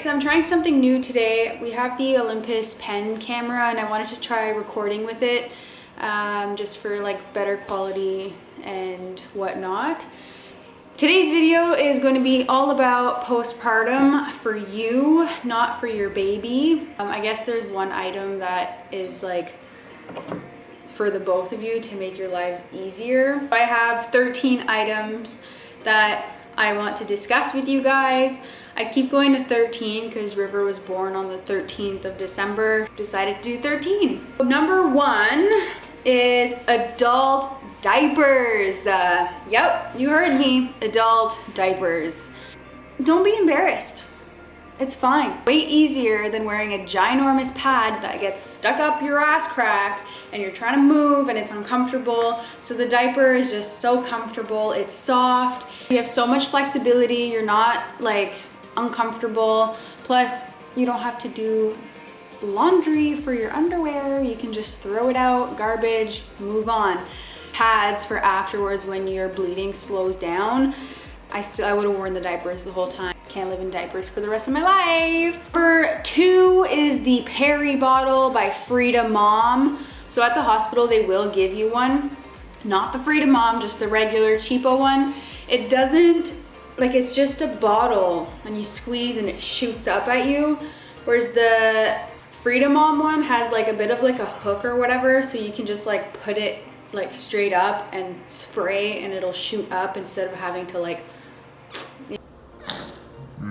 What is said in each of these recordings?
I'm trying something new today. We have the Olympus pen camera and I wanted to try recording with it just for like better quality and whatnot. Today's video is going to be all about postpartum for you, not for your baby. I guess there's one item that is like for the both of you to make your lives easier. I have 13 items that I want to discuss with you guys. I keep going to 13 because River was born on the 13th of December. Decided to do 13. Number 1 is adult diapers. Yep, you heard me. Adult diapers. Don't be embarrassed. It's fine. Way easier than wearing a ginormous pad that gets stuck up your ass crack and you're trying to move and it's uncomfortable. So the diaper is just so comfortable. It's soft. You have so much flexibility. You're not like uncomfortable. Plus, you don't have to do laundry for your underwear. You can just throw it out, garbage, move on. Pads for afterwards when your bleeding slows down. I would have worn the diapers the whole time. Can't live in diapers for the rest of my life. Number 2 is the Peri Bottle by Frida Mom. So at the hospital, they will give you one. Not the Frida Mom, just the regular cheapo one. It doesn't, like it's just a bottle and you squeeze and it shoots up at you. Whereas the Frida Mom one has like a bit of like a hook or whatever. So you can just like put it like straight up and spray and it'll shoot up instead of having to like,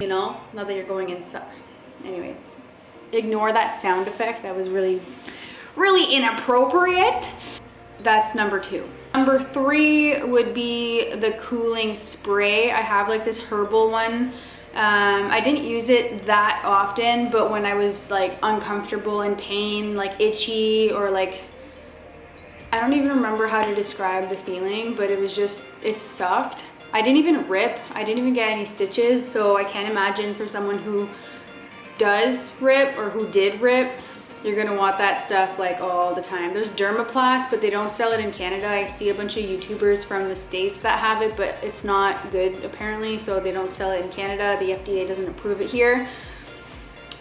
you know, not that you're going inside. Anyway, ignore that sound effect. That was really inappropriate. That's number 2. Number 3 would be the cooling spray. I have like this herbal one. I didn't use it that often, but when I was like uncomfortable, in pain, like itchy, or like, I don't even remember how to describe the feeling, but it was just, it sucked. I didn't even rip. I didn't even get any stitches. So I can't imagine for someone who does rip or who did rip, you're gonna want that stuff like all the time. There's Dermaplast, but they don't sell it in Canada. I see a bunch of YouTubers from the States that have it, but it's not good apparently. So they don't sell it in Canada. The FDA doesn't approve it here.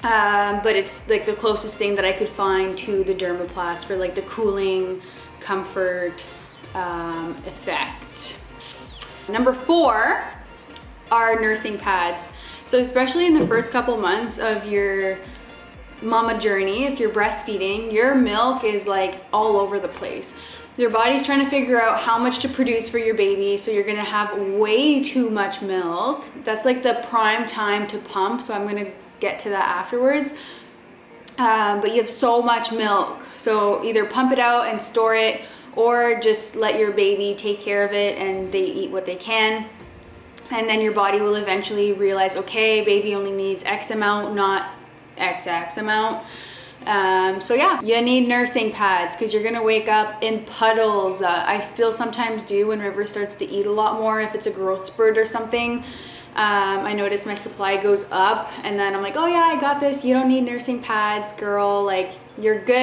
But it's like the closest thing that I could find to the Dermaplast for like the cooling, comfort effect. Number 4 are nursing pads. So especially in the first couple months of your mama journey, if you're breastfeeding, your milk is like all over the place. Your body's trying to figure out how much to produce for your baby, so you're gonna have way too much milk. That's like the prime time to pump, so I'm gonna get to that afterwards. But you have so much milk, so either pump it out and store it, or just let your baby take care of it and they eat what they can. And then your body will eventually realize, okay, baby only needs X amount, not XX amount. So yeah, you need nursing pads because you're gonna wake up in puddles. I still sometimes do when River starts to eat a lot more, if it's a growth spurt or something. I notice my supply goes up and then I'm like, oh yeah, I got this. You don't need nursing pads, girl, like you're good.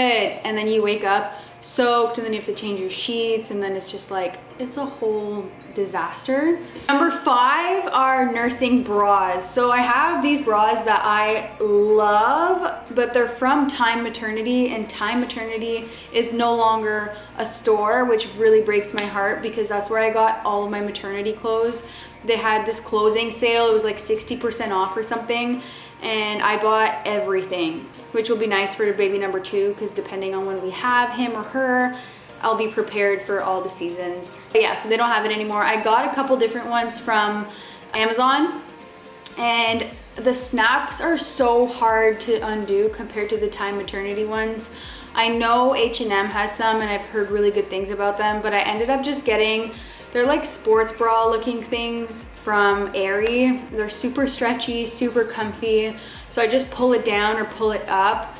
And then you wake up soaked and then you have to change your sheets and then it's just like, it's a whole disaster. Number 5 are nursing bras. So I have these bras that I love, but they're from Time Maternity, and Time Maternity is no longer a store, which really breaks my heart because that's where I got all of my maternity clothes. They had this closing sale. It was like 60% off or something. And I bought everything, which will be nice for baby number 2 because depending on when we have him or her, I'll be prepared for all the seasons. But yeah, so they don't have it anymore. I got a couple different ones from Amazon and the snaps are so hard to undo compared to the Time Maternity ones. I know H&M has some and I've heard really good things about them, but I ended up just getting, they're like sports bra looking things from Aerie. They're super stretchy, super comfy. So I just pull it down or pull it up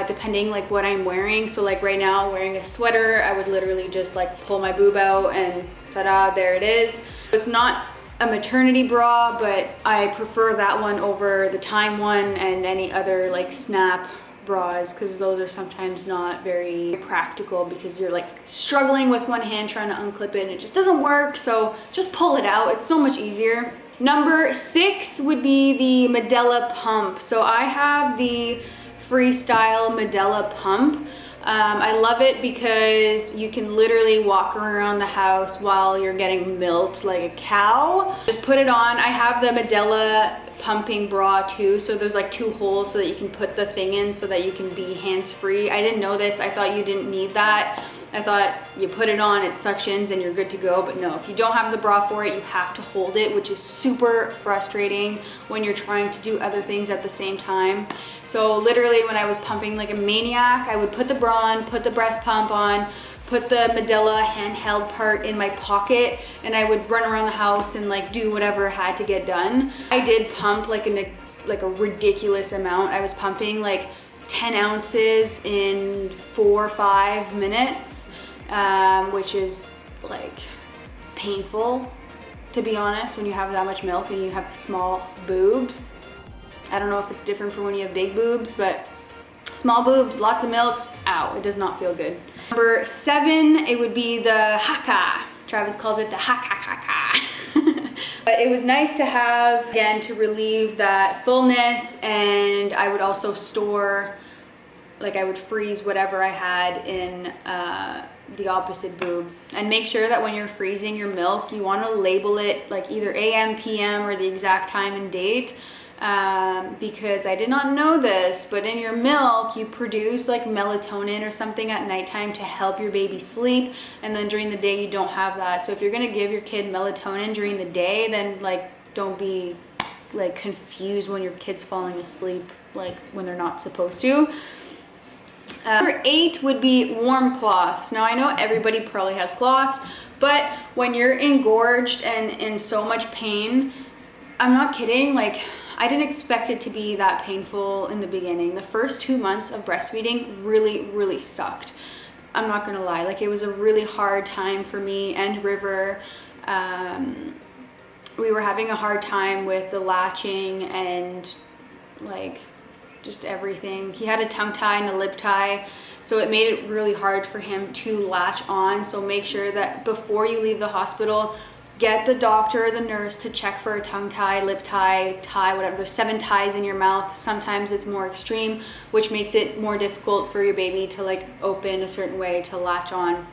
depending like what I'm wearing. So like right now wearing a sweater, I would literally just like pull my boob out and ta-da, there it is. It's not a maternity bra, but I prefer that one over the Time one and any other like snap bras, because those are sometimes not very practical because you're like struggling with one hand trying to unclip it and it just doesn't work. So just pull it out. It's so much easier. Number 6 would be the Medela pump. So I have the Freestyle Medela pump. I love it because you can literally walk around the house while you're getting milked like a cow. Just put it on. I have the Medela pumping bra too, so there's like 2 holes so that you can put the thing in so that you can be hands-free. I didn't know this. I thought you didn't need that. I thought you put it on, it suctions and you're good to go, but no, if you don't have the bra for it, you have to hold it, which is super frustrating when you're trying to do other things at the same time. So literally when I was pumping like a maniac, I would put the bra on, put the breast pump on, put the Medela handheld part in my pocket, and I would run around the house and like do whatever I had to get done. I did pump like a ridiculous amount. I was pumping like 10 ounces in 4 or 5 minutes, which is like painful, to be honest, when you have that much milk and you have small boobs. I don't know if it's different for when you have big boobs, but small boobs, lots of milk, ow, it does not feel good. Number 7, it would be the haka. Travis calls it the haka. But it was nice to have, again, to relieve that fullness, and I would also store, like I would freeze whatever I had in the opposite boob. And make sure that when you're freezing your milk, you want to label it like either AM, PM, or the exact time and date. Because I did not know this, but in your milk you produce like melatonin or something at nighttime to help your baby sleep, and then during the day you don't have that. So if you're gonna give your kid melatonin during the day, then like don't be like confused when your kid's falling asleep like when they're not supposed to. Number 8 would be warm cloths. Now I know everybody probably has cloths, but when you're engorged and in so much pain, I'm not kidding, like I didn't expect it to be that painful in the beginning. The first 2 months of breastfeeding really sucked. I'm not gonna lie, like it was a really hard time for me and River. We were having a hard time with the latching and like just everything. He had a tongue tie and a lip tie, so it made it really hard for him to latch on. So make sure that before you leave the hospital, get the doctor or the nurse to check for a tongue tie, lip tie, whatever. There's 7 ties in your mouth. Sometimes it's more extreme, which makes it more difficult for your baby to like open a certain way to latch on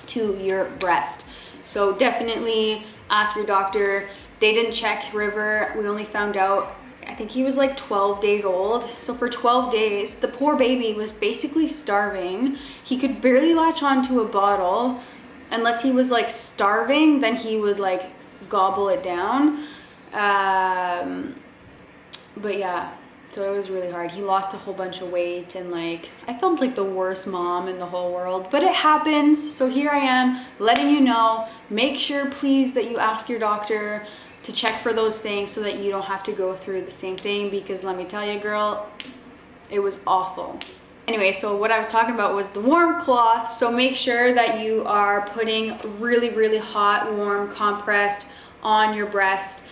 to your breast. So definitely ask your doctor. They didn't check River. We only found out, I think he was like 12 days old. So for 12 days, the poor baby was basically starving. He could barely latch onto a bottle. Unless he was like starving, then he would like gobble it down. But yeah, so it was really hard. He lost a whole bunch of weight, and like I felt like the worst mom in the whole world, but it happens. So here I am letting you know. Make sure please that you ask your doctor to check for those things so that you don't have to go through the same thing, because let me tell you, girl, it was awful. Anyway, so what I was talking about was the warm cloth. So make sure that you are putting really hot, warm compressed on your breast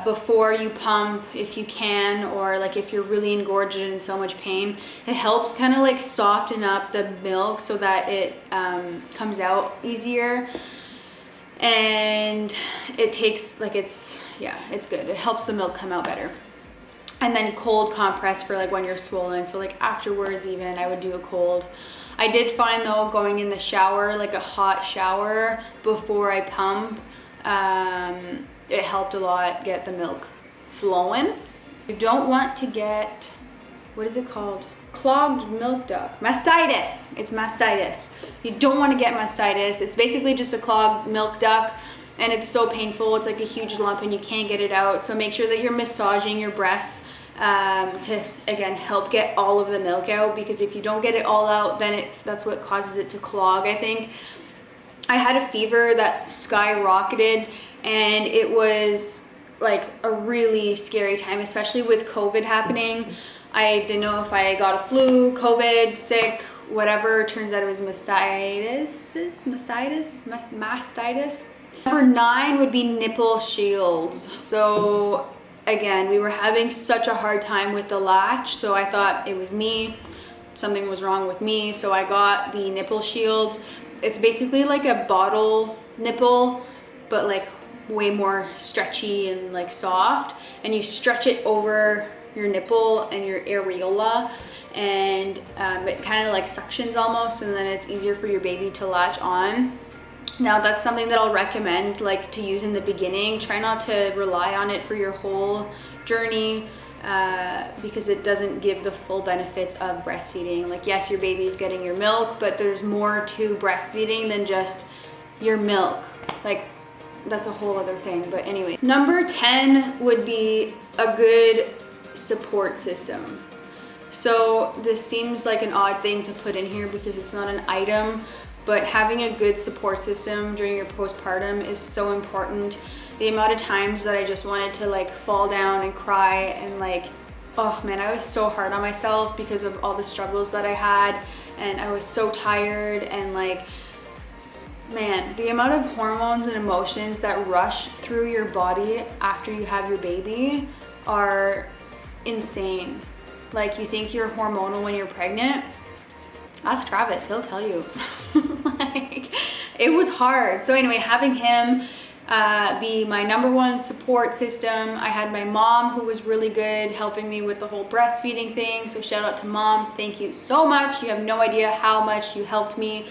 before you pump, if you can, or like if you're really engorged and in so much pain. It helps kind of like soften up the milk so that it comes out easier. And it takes like it's good. It helps the milk come out better. And then cold compress for like when you're swollen. So like afterwards even, I would do a cold. I did find though, going in the shower, like a hot shower before I pump, it helped a lot get the milk flowing. You don't want to get, what is it called? Clogged milk duct. Mastitis. It's mastitis. You don't want to get mastitis. It's basically just a clogged milk duct. And it's so painful. It's like a huge lump and you can't get it out. So make sure that you're massaging your breasts to, again, help get all of the milk out, because if you don't get it all out, then that's what causes it to clog, I think. I had a fever that skyrocketed, and it was like a really scary time, especially with COVID happening. I didn't know if I got a flu, COVID, sick, whatever. Turns out it was mastitis. Number 9 would be Nipple Shields. So again, we were having such a hard time with the latch, so I thought it was me. Something was wrong with me, so I got the Nipple Shields. It's basically like a bottle nipple, but like way more stretchy and like soft, and you stretch it over your nipple and your areola, and it kind of like suctions almost, and then it's easier for your baby to latch on. Now that's something that I'll recommend like to use in the beginning. Try not to rely on it for your whole journey, because it doesn't give the full benefits of breastfeeding. Like, yes, your baby is getting your milk, but there's more to breastfeeding than just your milk. Like, that's a whole other thing. But anyway, number 10 would be a good support system. So this seems like an odd thing to put in here because it's not an item, but having a good support system during your postpartum is so important. The amount of times that I just wanted to like fall down and cry, and like, oh man, I was so hard on myself because of all the struggles that I had, and I was so tired, and like, man, the amount of hormones and emotions that rush through your body after you have your baby are insane. Like, you think you're hormonal when you're pregnant? Ask Travis, he'll tell you. Like, it was hard. So anyway, having him be my number one support system. I had my mom, who was really good helping me with the whole breastfeeding thing. So shout out to Mom. Thank you so much. You have no idea how much you helped me.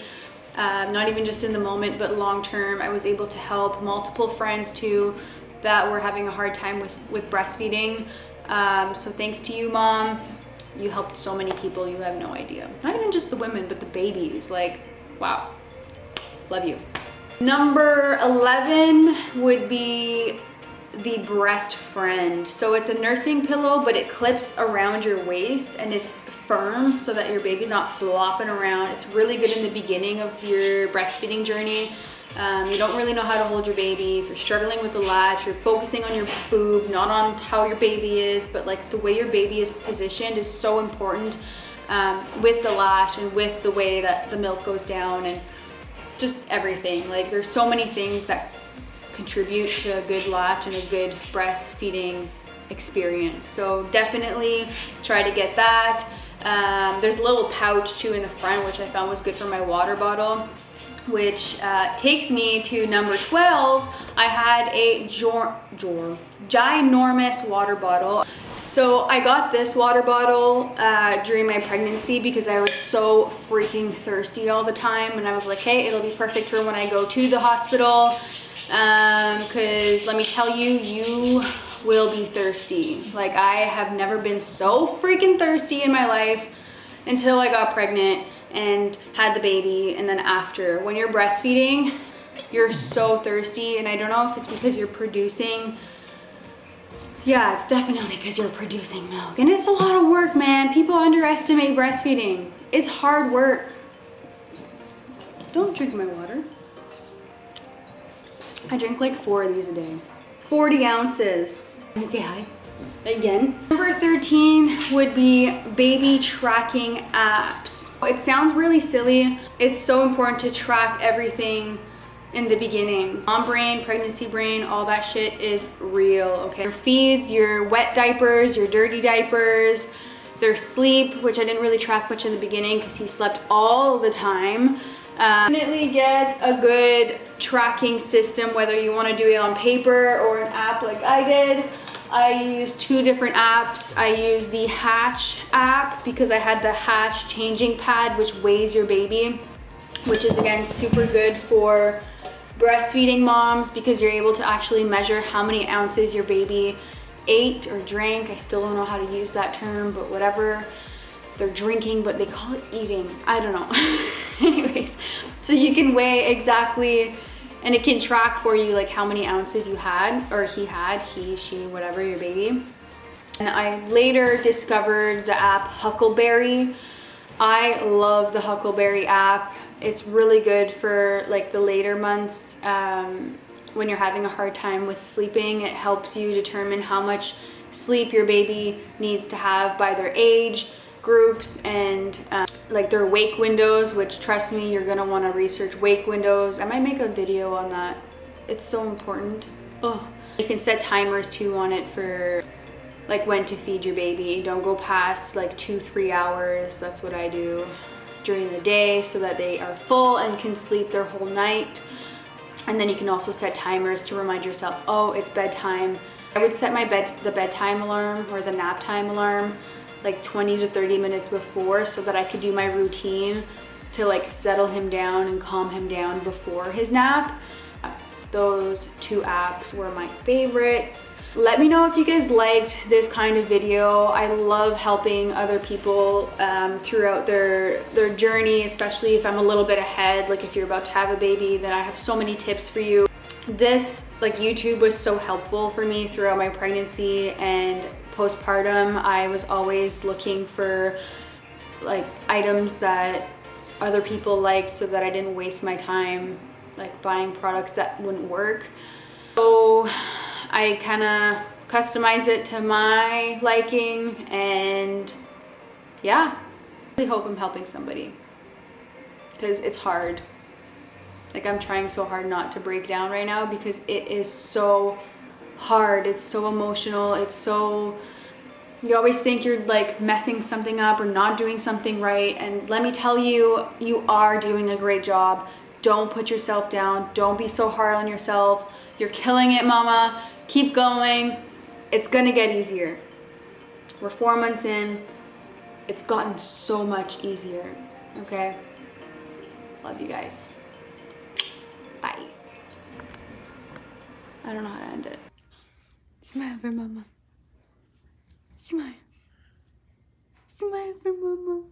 Not even just in the moment, but long term. I was able to help multiple friends too that were having a hard time with breastfeeding. So thanks to you, Mom. You helped so many people, you have no idea. Not even just the women, but the babies. Like, wow. Love you. Number 11 would be the breast friend. So it's a nursing pillow, but it clips around your waist and it's firm so that your baby's not flopping around. It's really good in the beginning of your breastfeeding journey. You don't really know how to hold your baby. If you're struggling with the latch, you're focusing on your boob, not on how your baby is, but like the way your baby is positioned is so important, with the latch and with the way that the milk goes down and just everything. Like, there's so many things that contribute to a good latch and a good breastfeeding experience. So definitely try to get that. There's a little pouch too in the front, which I found was good for my water bottle, which takes me to number 12. I had a ginormous water bottle. So I got this water bottle during my pregnancy because I was so freaking thirsty all the time, and I was like, hey, it'll be perfect for when I go to the hospital, because let me tell you, you will be thirsty. Like, I have never been so freaking thirsty in my life until I got pregnant and had the baby. And then after, when you're breastfeeding, you're so thirsty, and I don't know if it's because you're producing, yeah, it's definitely because you're producing milk, and it's a lot of work, man. People underestimate breastfeeding. It's hard work. Don't drink my water. I drink like 4 of these a day. 40 ounces. Let me say hi again. Number 13 would be baby tracking apps. It sounds really silly. It's so important to track everything in the beginning. Mom brain, pregnancy brain, all that shit is real, okay? Your feeds, your wet diapers, your dirty diapers, their sleep, which I didn't really track much in the beginning because he slept all the time. Definitely get a good tracking system, whether you want to do it on paper or an app like I did. I used 2 different apps. I used the Hatch app because I had the Hatch changing pad, which weighs your baby, which is again super good for breastfeeding moms because you're able to actually measure how many ounces your baby ate or drank. I still don't know how to use that term, but whatever. They're drinking, but they call it eating. I don't know. Anyways, so you can weigh exactly, and it can track for you like how many ounces you had, or he had, he, she, whatever, your baby. And I later discovered the app Huckleberry. I love the Huckleberry app. It's really good for like the later months, when you're having a hard time with sleeping. It helps you determine how much sleep your baby needs to have by their age groups and like their wake windows, which, trust me, you're gonna want to research wake windows. I might make a video on that. It's so important. Oh, You can set timers too on it for like when to feed your baby. Don't go past like 2-3 hours. That's what I do during the day so that they are full and can sleep their whole night. And then you can also set timers to remind yourself, oh, it's bedtime. I would set the bedtime alarm or the nap time alarm like 20 to 30 minutes before so that I could do my routine to like settle him down and calm him down before his nap. Those 2 apps were my favorites. Let me know if you guys liked this kind of video. I love helping other people throughout their journey, especially if I'm a little bit ahead. Like if you're about to have a baby, then I have so many tips for you. This, like YouTube was so helpful for me throughout my pregnancy and postpartum. I was always looking for like items that other people liked so that I didn't waste my time like buying products that wouldn't work. So I kind of customize it to my liking, and yeah, I really hope I'm helping somebody because it's hard. Like I'm trying so hard not to break down right now because it is so hard. It's so emotional. It's so, you always think you're like messing something up or not doing something right. And let me tell you, you are doing a great job. Don't put yourself down. Don't be so hard on yourself. You're killing it, mama. Keep going. It's gonna get easier. We're 4 months in. It's gotten so much easier, okay? Love you guys. Bye. I don't know how to end it. Smile for mama. Smile. Smile for mama.